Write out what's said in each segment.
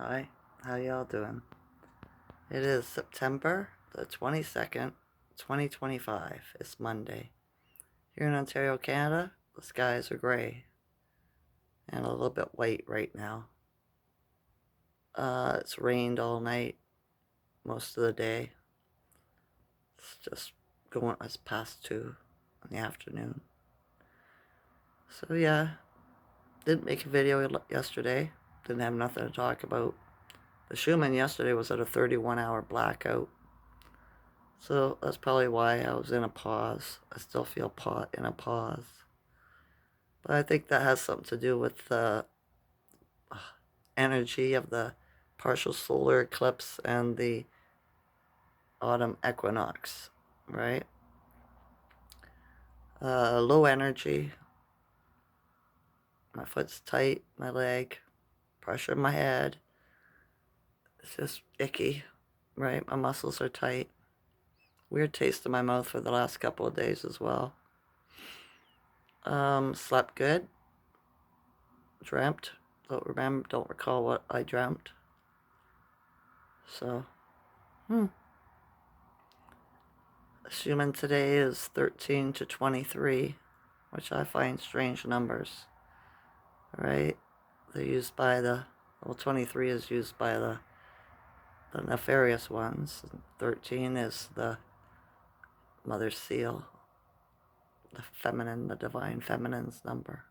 Hi, how y'all doing? It is September the 22nd, 2025. It's Monday. Here in Ontario, Canada, the skies are gray and a little bit white right now. It's rained all night, most of the day. It's just going as past 2 in the afternoon. So yeah, didn't make a video yesterday. Didn't have nothing to talk about. The Schuman yesterday was at a 31-hour blackout. So that's probably why I was in a pause. I still feel in a pause. But I think that has something to do with the energy of the partial solar eclipse and the autumn equinox, right? Low energy. My foot's tight, my leg, pressure in my head. It's just icky, right? My muscles are tight. Weird taste in my mouth for the last couple of days as well. Slept good. Dreamt. Don't recall what I dreamt. So, Schuman today is 13 to 23, which I find strange numbers, right? They're used by the, well, 23 is used by the nefarious ones. 13 is the mother seal, the feminine, the divine feminine's number.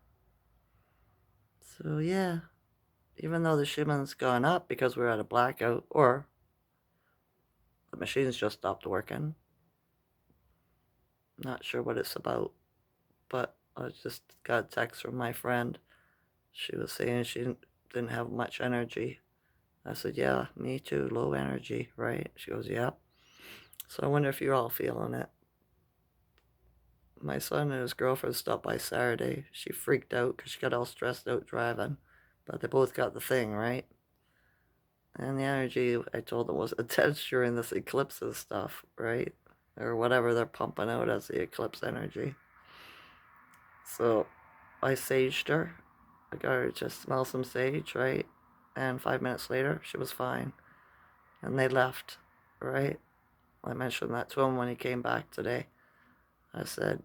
So yeah, even though the Schumann's gone up because we're at a blackout, or the machines just stopped working, not sure what it's about, but I just got a text from my friend. She was saying she didn't have much energy. I said, yeah, me too, low energy, right? She goes, yeah. So I wonder if you're all feeling it. My son and his girlfriend stopped by Saturday. She freaked out because she got all stressed out driving. But they both got the thing, right? And the energy, I told them, was intense during this eclipse and stuff, right? Or whatever they're pumping out as the eclipse energy. So I saged her. I got her to smell some sage, right? And 5 minutes later, she was fine. And they left, right? I mentioned that to him when he came back today. I said,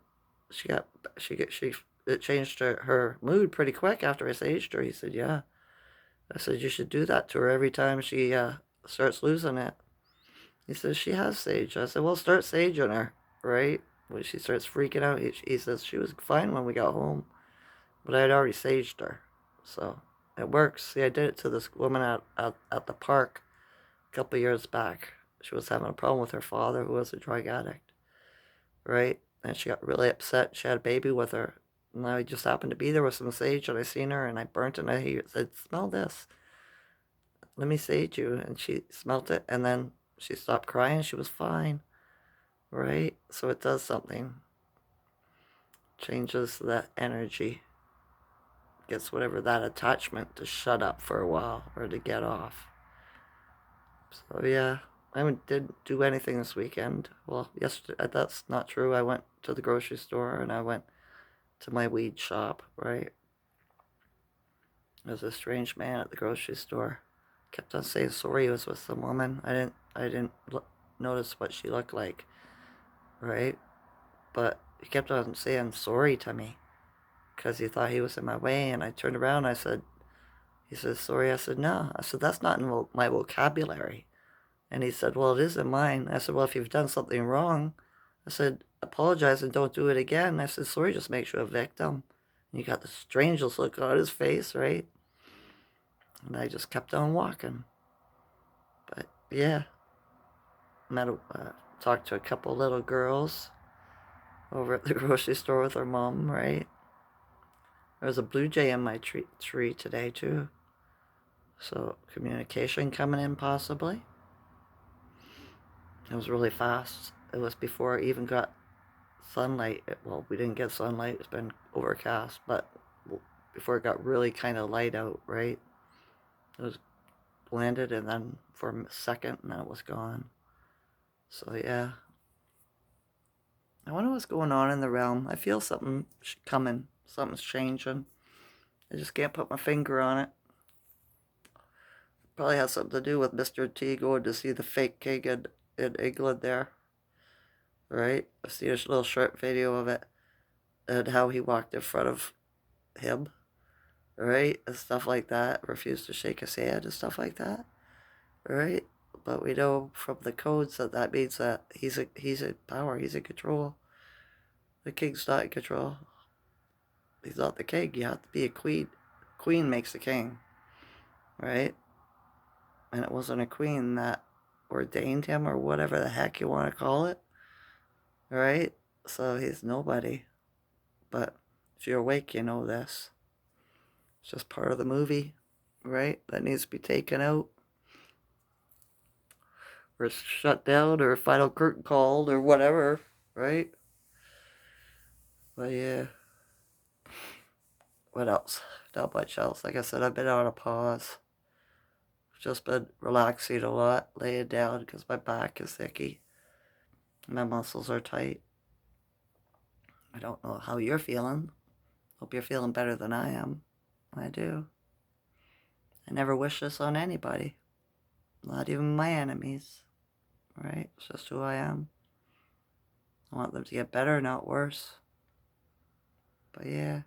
it changed her mood pretty quick after I saged her. He said, yeah. I said, you should do that to her every time she starts losing it. He says, she has sage. I said, well, start saging her, right? When she starts freaking out, he says, she was fine when we got home, but I had already saged her. So it works. See, I did it to this woman at the park a couple years back. She was having a problem with her father, who was a drug addict, right? And she got really upset. She had a baby with her. And I just happened to be there with some sage, and I seen her, and I burnt it, and I said, smell this. Let me sage you. And she smelt it, and then she stopped crying. She was fine, right? So it does something. Changes the energy. Gets whatever that attachment to shut up for a while or to get off. So yeah, I didn't do anything this weekend. Well, yesterday, that's not true. I went to the grocery store and I went to my weed shop, right? There was a strange man at the grocery store. Kept on saying sorry he was with some woman. I didn't notice what she looked like, right? But he kept on saying sorry to me because he thought he was in my way. And I turned around and I said, he says, sorry. I said, no. I said, that's not in my vocabulary. And he said, well, it is in mine. I said, well, if you've done something wrong, I said, apologize and don't do it again. I said, sorry just makes you a victim. And he got the strangest look on his face, right? And I just kept on walking. But yeah, talked to a couple little girls over at the grocery store with their mom, right? There was a blue jay in my tree today, too. So communication coming in, possibly. It was really fast. It was before I even got sunlight. Well, we didn't get sunlight. It's been overcast, but before it got really kind of light out, right? It was blended, and then for a second, and then it was gone. So yeah. I wonder what's going on in the realm. I feel something coming. Something's changing. I just can't put my finger on it. Probably has something to do with Mr. T going to see the fake king in England there, right? I've seen a little short video of it and how he walked in front of him, right? And stuff like that. Refused to shake his hand and stuff like that, right? But we know from the codes that that means that he's in power, he's in control. The king's not in control. He's not the king. You have to be a queen. Queen makes the king, right? And it wasn't a queen that ordained him or whatever the heck you want to call it, right? So he's nobody. But if you're awake, you know this. It's just part of the movie, right? That needs to be taken out or shut down or final curtain called or whatever, right? But yeah, what else? Not much else. Like I said, I've been on a pause. Just been relaxing a lot, laying down because my back is icky. My muscles are tight. I don't know how you're feeling. Hope you're feeling better than I am. I do. I never wish this on anybody. Not even my enemies. Right? It's just who I am. I want them to get better, not worse. But yeah,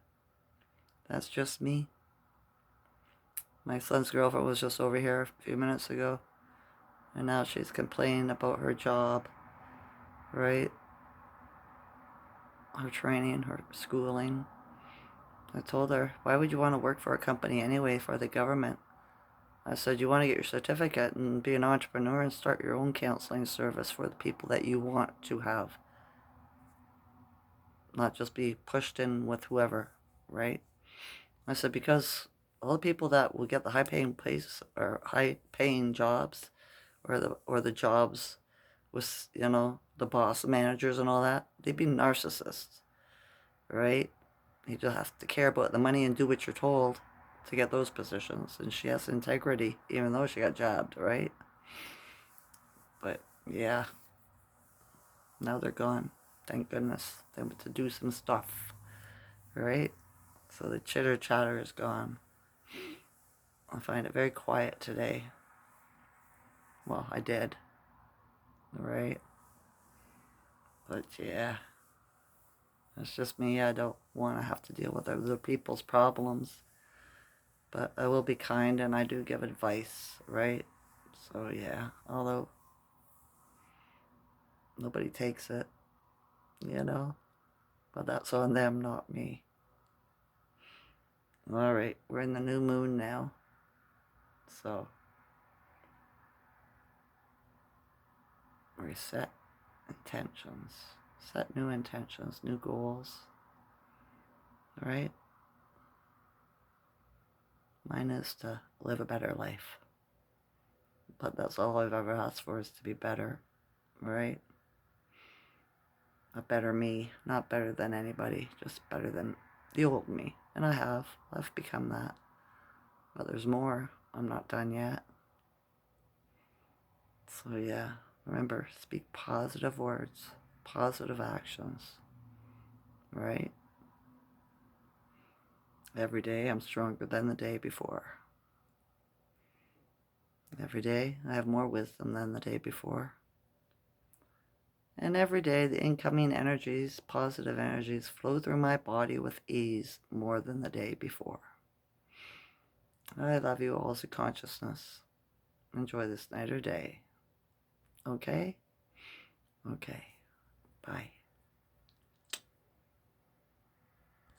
that's just me. My son's girlfriend was just over here a few minutes ago. And now she's complaining about her job. Right? Her training, her schooling. I told her, why would you want to work for a company anyway, for the government? I said, you want to get your certificate and be an entrepreneur and start your own counseling service for the people that you want to have. Not just be pushed in with whoever, right? I said, because all the people that will get the high-paying place or high-paying jobs or the jobs with, you know, the boss, the managers and all that, they'd be narcissists, right? You just have to care about the money and do what you're told to get those positions. And she has integrity, even though she got jabbed, right? But yeah, now they're gone. Thank goodness. They went to do some stuff, right? So the chitter chatter is gone. I find it very quiet today. Well, I did, right? But yeah, it's just me. I don't want to have to deal with other people's problems. But I will be kind and I do give advice, right? So yeah, although nobody takes it, you know? But that's on them, not me. Alright, we're in the new moon now. So, reset intentions. Set new intentions, new goals. Alright? Mine is to live a better life. But that's all I've ever asked for, is to be better. Right? A better me. Not better than anybody, just better than the old me. And I have. I've become that. But there's more. I'm not done yet. So yeah, remember, speak positive words, positive actions, right? Every day I'm stronger than the day before. Every day I have more wisdom than the day before. And every day the incoming energies, positive energies, flow through my body with ease more than the day before. I love you all as a consciousness. Enjoy this night or day. Okay? Okay. Bye.